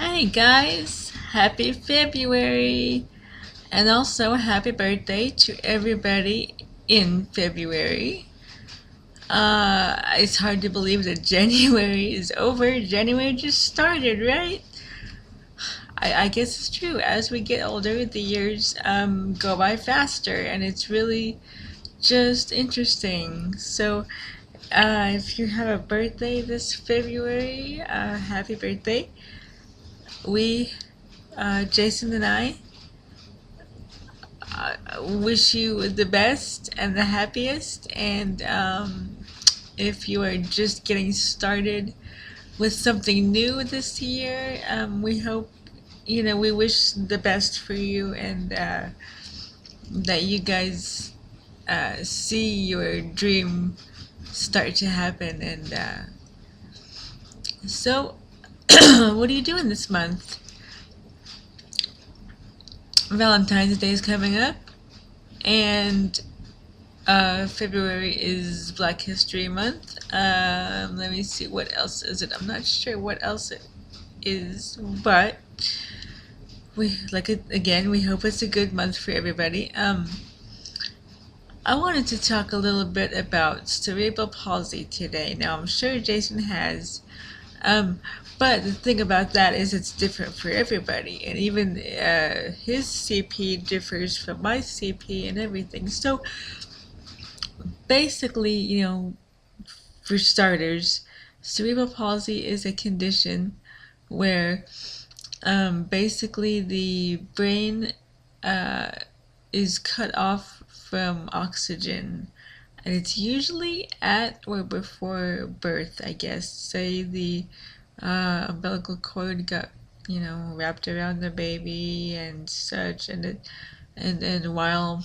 Hi guys, happy February, and also happy birthday to everybody in February. It's hard to believe that January is over. January just started, right? I guess it's true. As we get older, the years go by faster, and it's really just interesting. So, if you have a birthday this February, happy birthday. We, Jason and I, wish you the best and the happiest. And if you are just getting started with something new this year, we hope, we wish the best for you, and that you guys see your dream start to happen. And so, what are you doing this month? Valentine's Day is coming up, and February is Black History Month. Let me see, what else is it? I'm not sure what else it is, but we hope it's a good month for everybody. I wanted to talk a little bit about cerebral palsy today. Now, I'm sure Jason has, um, but the thing about that is it's different for everybody, and even his CP differs from my CP and everything. So basically, for starters, cerebral palsy is a condition where basically the brain uh, is cut off from oxygen. And it's usually at or before birth, I guess. Say the umbilical cord got, wrapped around the baby and such, and while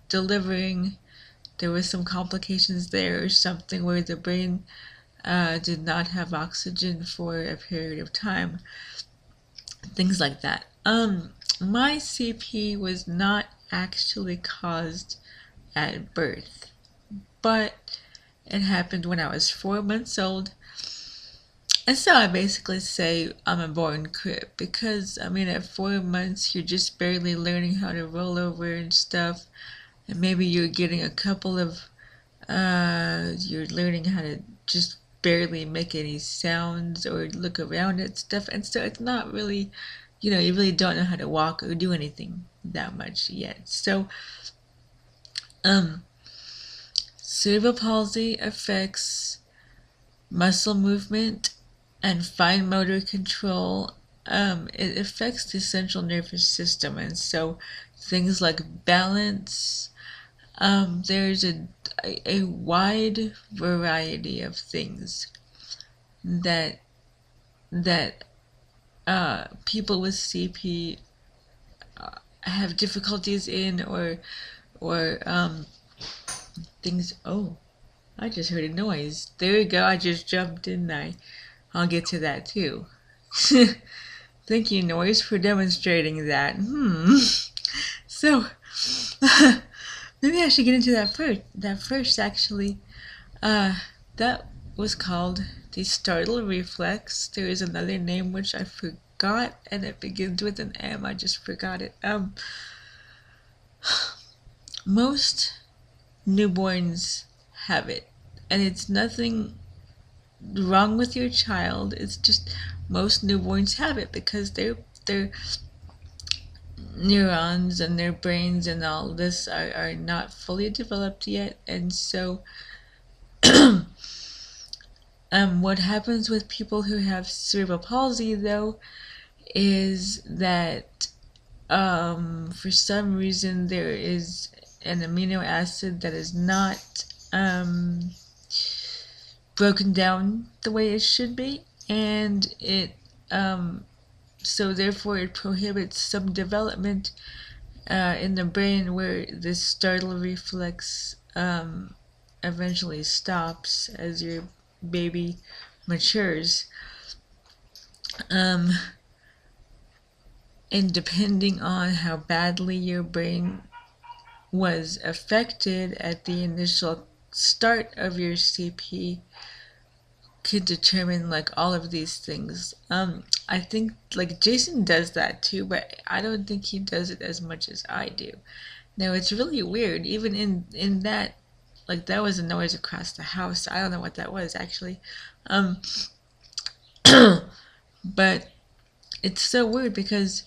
delivering, there was some complications there or something where the brain did not have oxygen for a period of time, things like that. My CP was not actually caused at birth, but it happened when I was 4 months old. And so I basically say I'm a born crip because, I mean, at 4 months, you're just barely learning how to roll over and stuff. And maybe you're getting a couple of you're learning how to just barely make any sounds or look around at stuff, and so it's not really, you really don't know how to walk or do anything that much yet. So, um, cerebral palsy affects muscle movement and fine motor control. It affects the central nervous system, and so things like balance. There's a wide variety of things that that people with CP have difficulties in, or things. Oh, I just heard a noise. There we go. I just jumped in. I'll get to that too. Thank you, noise, for demonstrating that. So, maybe I should get into that first. That first, actually, that was called the Startle Reflex. There is another name which I forgot, and it begins with an M. I just forgot it. Most newborns have it, and it's nothing wrong with your child. It's just most newborns have it because their neurons and their brains and all this are not fully developed yet, and so what happens with people who have cerebral palsy, though, is that for some reason there is an amino acid that is not broken down the way it should be, and so therefore it prohibits some development in the brain where this startle reflex eventually stops as your baby matures. Um, and depending on how badly your brain was affected at the initial start of your CP, could determine like all of these things. I think like Jason does that too, but I don't think he does it as much as I do. Now it's really weird, even in that, like that was a noise across the house. I don't know what that was actually, um, but it's so weird because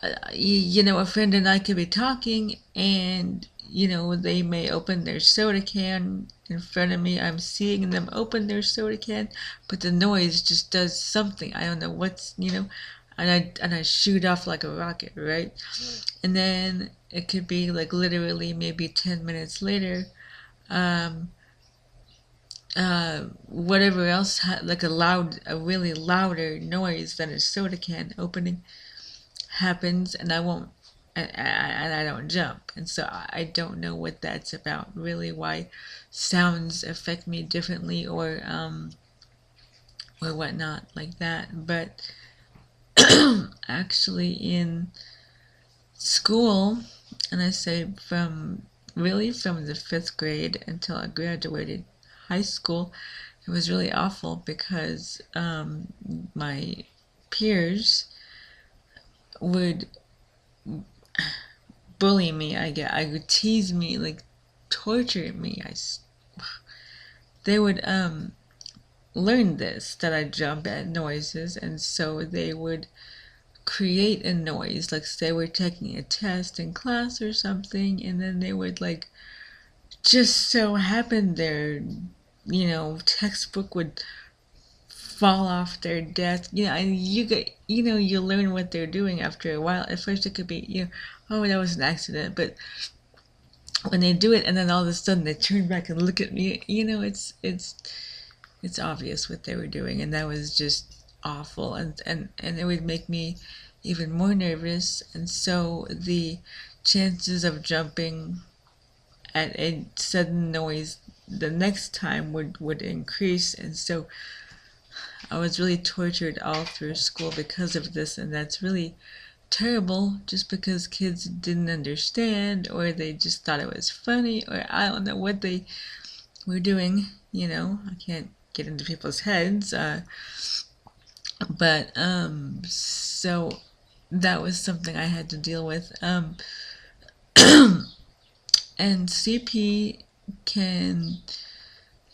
a friend and I could be talking, and they may open their soda can in front of me. I'm seeing them open their soda can, but the noise just does something. I don't know and I shoot off like a rocket, right? And then it could be like literally maybe 10 minutes later. Um, Whatever else, like a really louder noise than a soda can opening happens, and I won't, and I don't jump, and so I don't know what that's about really. Why sounds affect me differently, or whatnot like that. But actually, in school, and I say from the fifth grade until I graduated high school, it was really awful because my peers would bully me. I would tease me, like torture me. They would learn this, that I jump at noises, and so they would create a noise, like say we're taking a test in class or something, and then they would like just so happen their textbook would fall off their desk, and you learn what they're doing after a while. At first it could be, oh, that was an accident, but when they do it and then all of a sudden they turn back and look at me, it's obvious what they were doing, and that was just awful, and it would make me even more nervous, and so the chances of jumping at a sudden noise the next time would increase, and so I was really tortured all through school because of this, and that's really terrible, just because kids didn't understand, or they just thought it was funny, or I don't know what they were doing. I can't get into people's heads, but so that was something I had to deal with. And CP can,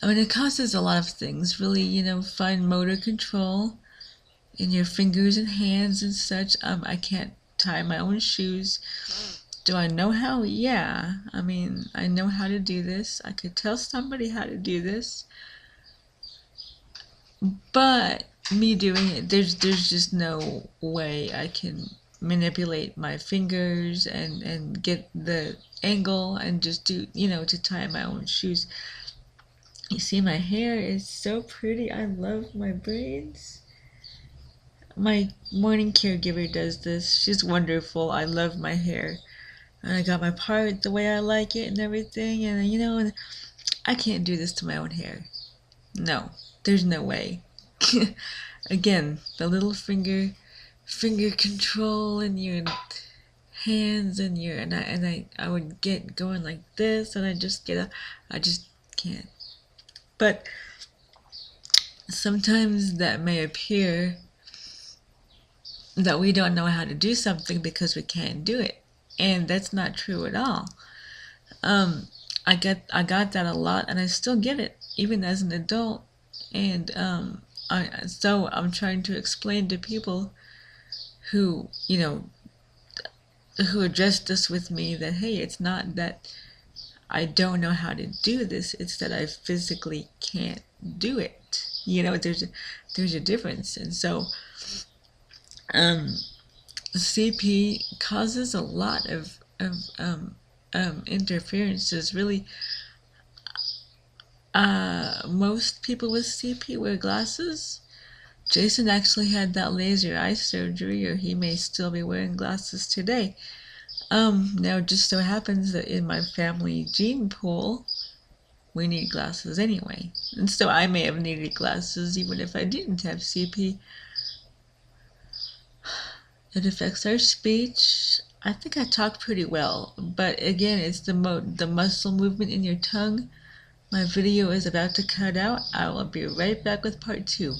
it causes a lot of things, really, fine motor control in your fingers and hands and such. I can't tie my own shoes. Do I know how? Yeah. I know how to do this. I could tell somebody how to do this. But me doing it, there's just no way I can manipulate my fingers and get the angle and just do, to tie my own shoes. You see, my hair is so pretty. I love my braids. My morning caregiver does this. She's wonderful. I love my hair. And I got my part the way I like it and everything. And I can't do this to my own hair. No, there's no way. Again, the little finger control in your hands and I would get going like this, and I just can't. But sometimes that may appear that we don't know how to do something because we can't do it, and that's not true at all. I got that a lot, and I still get it even as an adult, and so I'm trying to explain to people who who addressed this with me that, hey, it's not that I don't know how to do this, it's that I physically can't do it. There's a difference, and so CP causes a lot of interferences. Really, most people with CP wear glasses. Jason actually had that laser eye surgery, or he may still be wearing glasses today. Now it just so happens that in my family gene pool, we need glasses anyway. And so I may have needed glasses even if I didn't have CP. It affects our speech. I think I talk pretty well, but again, it's the muscle movement in your tongue. My video is about to cut out. I will be right back with part 2.